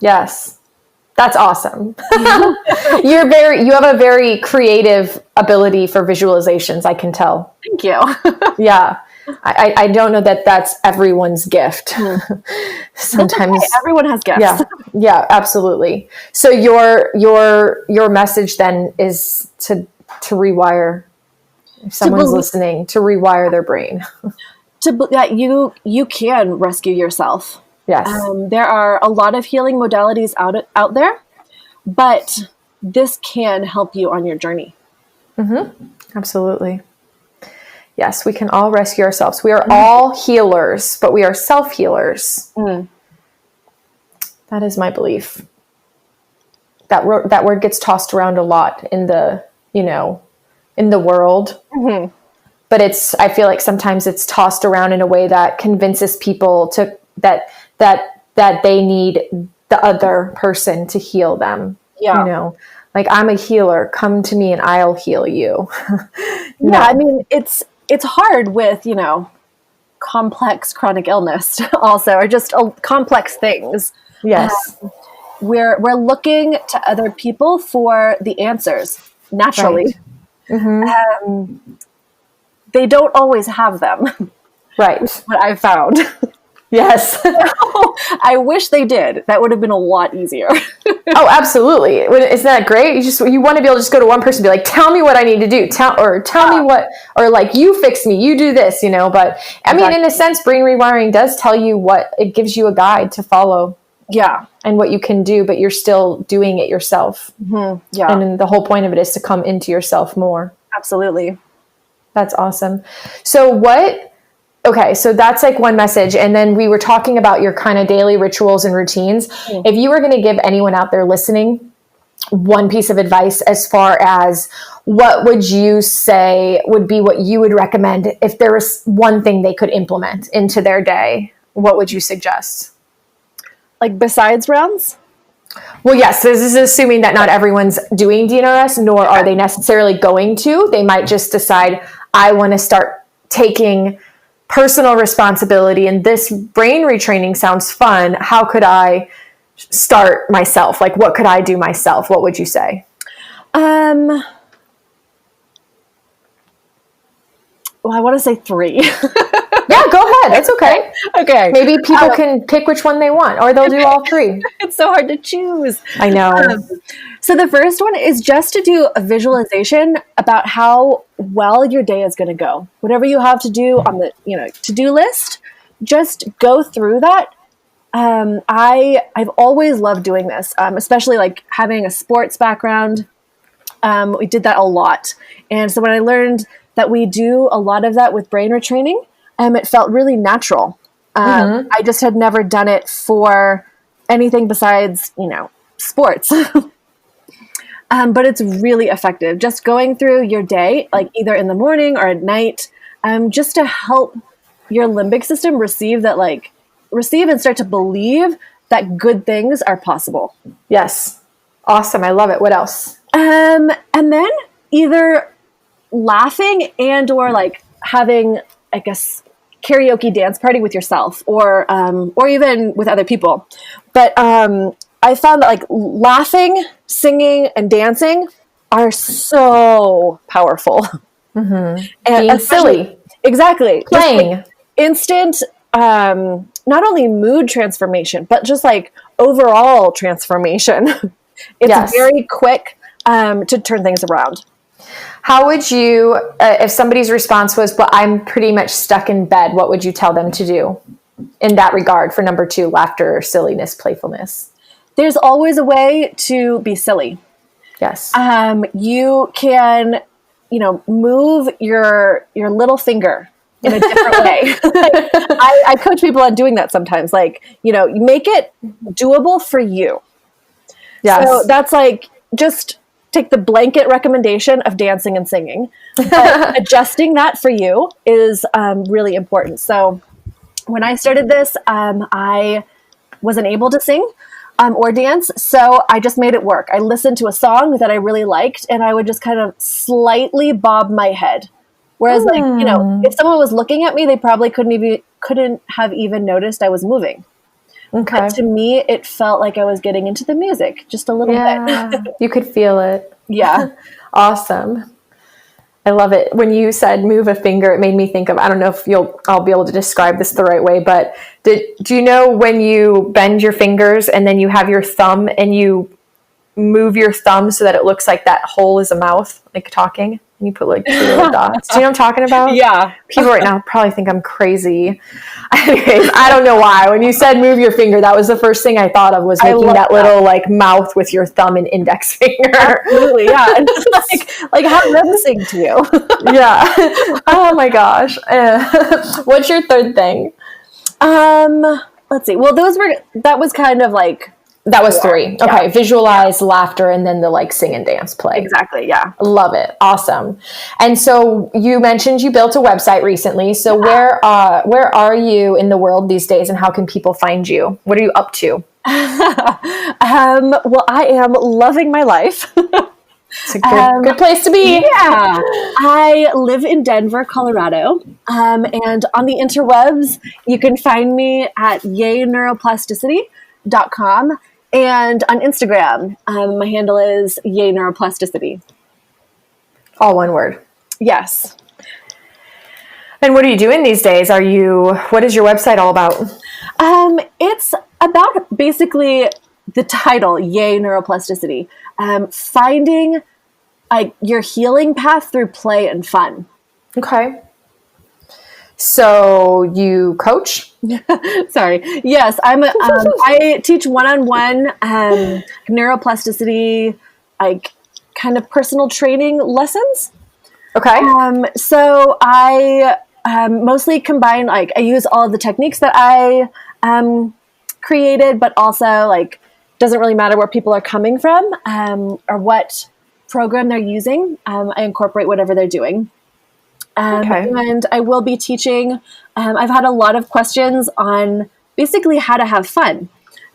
Yes. That's awesome. You have a very creative ability for visualizations, I can tell. Thank you. Yeah. I don't know that that's everyone's gift. Sometimes okay. Everyone has gifts. Yeah, absolutely. So your message then is to rewire, if someone's listening, to rewire their brain. That you can rescue yourself. Yes. There are a lot of healing modalities out there, but this can help you on your journey. Absolutely. Yes, we can all rescue ourselves. We are all healers, but we are self-healers. That is my belief. That word gets tossed around a lot in the world. But I feel like sometimes it's tossed around in a way that convinces people that they need the other person to heal them. Yeah. Like, I'm a healer, come to me and I'll heal you. No. I mean, it's hard with, complex chronic illness also, or just complex things. Yes. We're looking to other people for the answers naturally. Right. They don't always have them. Right. What I've found. Yes. I wish they did. That would have been a lot easier. Oh, absolutely. Isn't that great? You want to be able to just go to one person and be like, tell me what I need to do. Tell me what, or like, you fix me, you do this, but I mean, in a sense, brain rewiring does tell you it gives you a guide to follow. Yeah. And what you can do, but you're still doing it yourself. Yeah. And the whole point of it is to come into yourself more. Absolutely. That's awesome. So so that's like one message. And then we were talking about your kind of daily rituals and routines. If you were going to give anyone out there listening one piece of advice as far as what would you say would be what you would recommend if there was one thing they could implement into their day, what would you suggest? Like besides rounds? Well, yes, this is assuming that not everyone's doing DNRS, nor are they necessarily going to. They might just decide, I want to start taking personal responsibility, and this brain retraining sounds fun. How could I start myself? Like, what could I do myself? What would you say? Well, I want to say 3. Yeah, go ahead. That's okay. Okay. Maybe people can pick which one they want, or they'll do all 3. It's so hard to choose. I know. So the first one is just to do a visualization about how well your day is going to go. Whatever you have to do on the to-do list, just go through that. I've always loved doing this, especially like having a sports background. We did that a lot. And so when I learned that we do a lot of that with brain retraining, it felt really natural. I just had never done it for anything besides, sports. But it's really effective. Just going through your day, like either in the morning or at night, just to help your limbic system receive and start to believe that good things are possible. Yes. Awesome. I love it. What else? And then either laughing and or like having, I guess, karaoke dance party with yourself or even with other people. But I found that like laughing, singing, and dancing are so powerful. And being silly. Exactly. Playing. Like instant, not only mood transformation, but just like overall transformation. It's very quick to turn things around. How would you, if somebody's response was, well, I'm pretty much stuck in bed, what would you tell them to do in that regard for number 2, laughter, silliness, playfulness? There's always a way to be silly. Yes. You can, move your little finger in a different way. I coach people on doing that sometimes. Like, make it doable for you. Yes. So that's like, just take the blanket recommendation of dancing and singing. But adjusting that for you is really important. So when I started this, I wasn't able to sing or dance. So I just made it work. I listened to a song that I really liked, and I would just kind of slightly bob my head Whereas like, if someone was looking at me, they probably couldn't have even noticed I was moving. Okay. But to me, it felt like I was getting into the music just a little bit. You could feel it. Yeah. Awesome. I love it. When you said move a finger, it made me think of, I don't know if I'll be able to describe this the right way, but do you know when you bend your fingers and then you have your thumb and you move your thumb so that it looks like that hole is a mouth, like talking? And you put like 2 little dots. Do you know what I'm talking about? Yeah. People right now probably think I'm crazy. Anyways, I don't know why. When you said move your finger, that was the first thing I thought of, was making that little like mouth with your thumb and index finger. Absolutely, yeah. And just like how does that sing to you? Yeah. Oh my gosh. What's your third thing? Let's see. Well, that was kind of like, that was 3. Okay. Visualize, laughter, and then the like sing and dance play. Exactly. Yeah. Love it. Awesome. And so you mentioned you built a website recently. So where are you in the world these days, and how can people find you? What are you up to? Well, I am loving my life. It's a good place to be. Yeah. I live in Denver, Colorado. And on the interwebs, you can find me at yayneuroplasticity.com. And on Instagram, my handle is yayneuroplasticity. All one word. Yes. And what are you doing these days? What is your website all about? It's about basically the title, Yay Neuroplasticity. Finding like your healing path through play and fun. Okay. So you coach? Sorry. Yes, I teach one-on-one neuroplasticity, like kind of personal training lessons. Okay. So I mostly combine, like I use all of the techniques that I created, but also like doesn't really matter where people are coming from or what program they're using. I incorporate whatever they're doing. And I will be teaching. I've had a lot of questions on basically how to have fun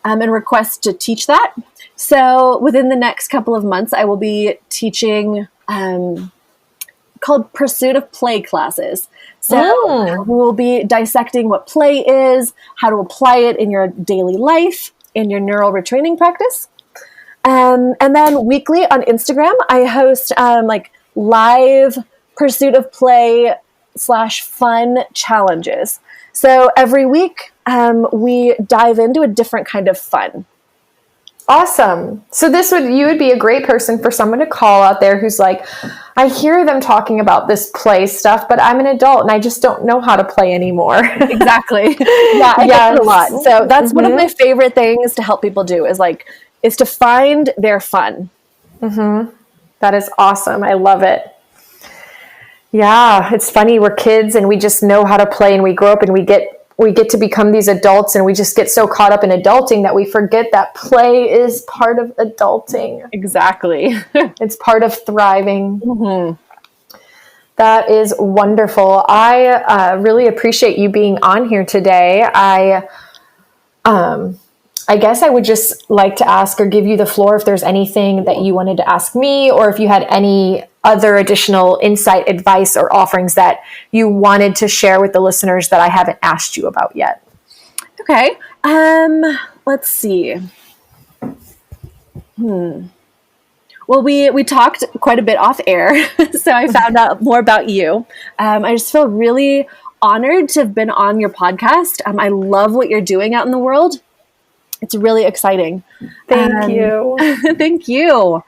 and requests to teach that. So within the next couple of months, I will be teaching called Pursuit of Play classes. So we'll be dissecting what play is, how to apply it in your daily life, in your neural retraining practice. And then weekly on Instagram, I host like live Pursuit of Play /fun challenges. So every week we dive into a different kind of fun. Awesome. So you would be a great person for someone to call out there who's like, I hear them talking about this play stuff, but I'm an adult and I just don't know how to play anymore. Exactly. Yeah, I get it a lot. So that's one of my favorite things to help people do is to find their fun. Mm-hmm. That is awesome. I love it. Yeah, it's funny. We're kids and we just know how to play, and we grow up and we get to become these adults, and we just get so caught up in adulting that we forget that play is part of adulting. Exactly. It's part of thriving. Mm-hmm. That is wonderful. I really appreciate you being on here today. I guess I would just like to ask or give you the floor if there's anything that you wanted to ask me, or if you had any other additional insight, advice, or offerings that you wanted to share with the listeners that I haven't asked you about yet. Okay. Let's see. Well, we talked quite a bit off air, so I found out more about you. I just feel really honored to have been on your podcast. I love what you're doing out in the world. It's really exciting. Thank you. Thank you.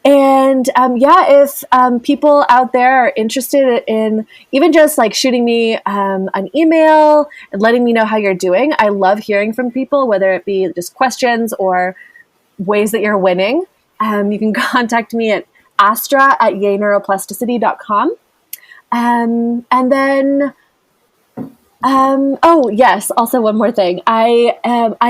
And if people out there are interested in even just like shooting me an email and letting me know how you're doing, I love hearing from people, whether it be just questions or ways that you're winning. You can contact me at Astra at yayneuroplasticity.com. And then yes. Also, one more thing. I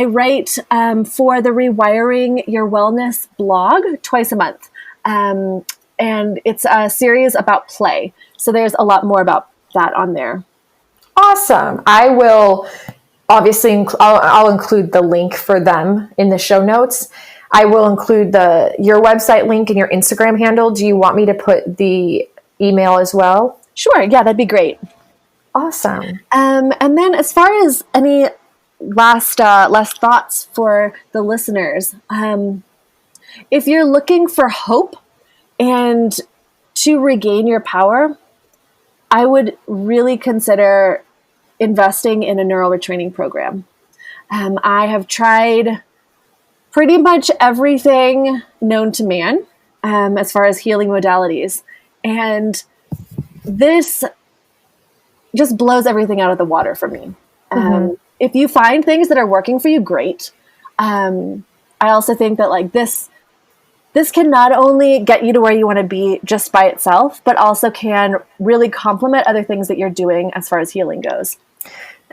write for the Rewiring Your Wellness blog twice a month, and it's a series about play. So there's a lot more about that on there. Awesome. I will obviously I'll include the link for them in the show notes. I will include your website link and your Instagram handle. Do you want me to put the email as well? Sure. Yeah, that'd be great. Awesome. And then as far as any last thoughts for the listeners, if you're looking for hope and to regain your power, I would really consider investing in a neural retraining program. I have tried pretty much everything known to man as far as healing modalities. And this just blows everything out of the water for me. If you find things that are working for you, great. I also think that like this can not only get you to where you want to be just by itself, but also can really complement other things that you're doing as far as healing goes.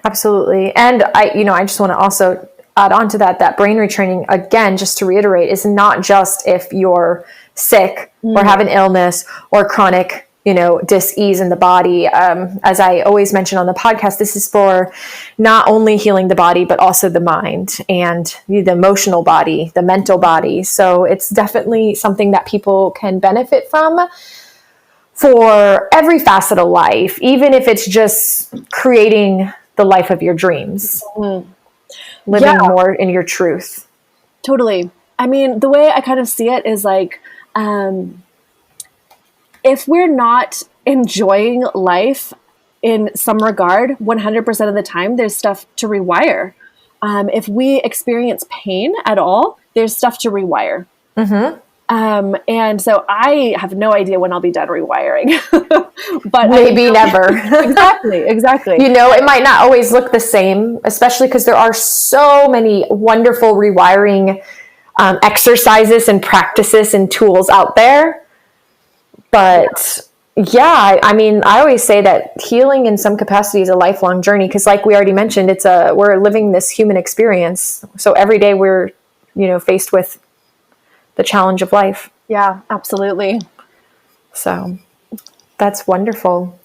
Absolutely. And I just want to also add on to that brain retraining, again, just to reiterate, is not just if you're sick or have an illness or chronic, dis-ease in the body. As I always mention on the podcast, this is for not only healing the body, but also the mind and the emotional body, the mental body. So it's definitely something that people can benefit from for every facet of life, even if it's just creating the life of your dreams, living more in your truth. Totally. I mean, the way I kind of see it is like, if we're not enjoying life in some regard, 100% of the time, there's stuff to rewire. If we experience pain at all, there's stuff to rewire. And so I have no idea when I'll be done rewiring, but maybe never. Exactly. It might not always look the same, especially because there are so many wonderful rewiring exercises and practices and tools out there. But yeah, I mean, I always say that healing in some capacity is a lifelong journey because, like we already mentioned, we're living this human experience. So every day we're, faced with the challenge of life. Yeah, absolutely. So that's wonderful.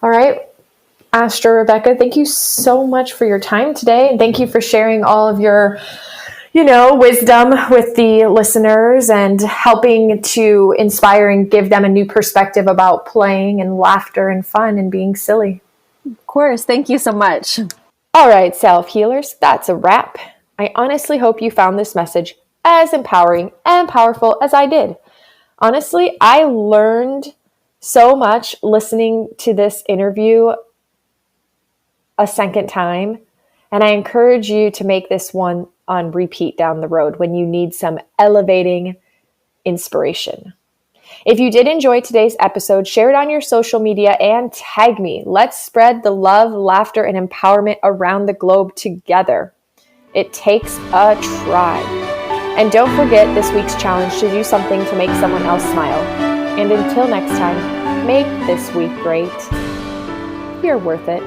All right, Astra, Rebecca, thank you so much for your time today. And thank you for sharing all of your wisdom with the listeners and helping to inspire and give them a new perspective about playing and laughter and fun and being silly. Of course. Thank you so much. All right, self-healers, that's a wrap. I honestly hope you found this message as empowering and powerful as I did. Honestly, I learned so much listening to this interview a second time, and I encourage you to make this one on repeat down the road when you need some elevating inspiration. If you did enjoy today's episode, share it on your social media and tag me. Let's spread the love, laughter, and empowerment around the globe together. It takes a tribe. And don't forget this week's challenge to do something to make someone else smile. And until next time, make this week great. You're worth it.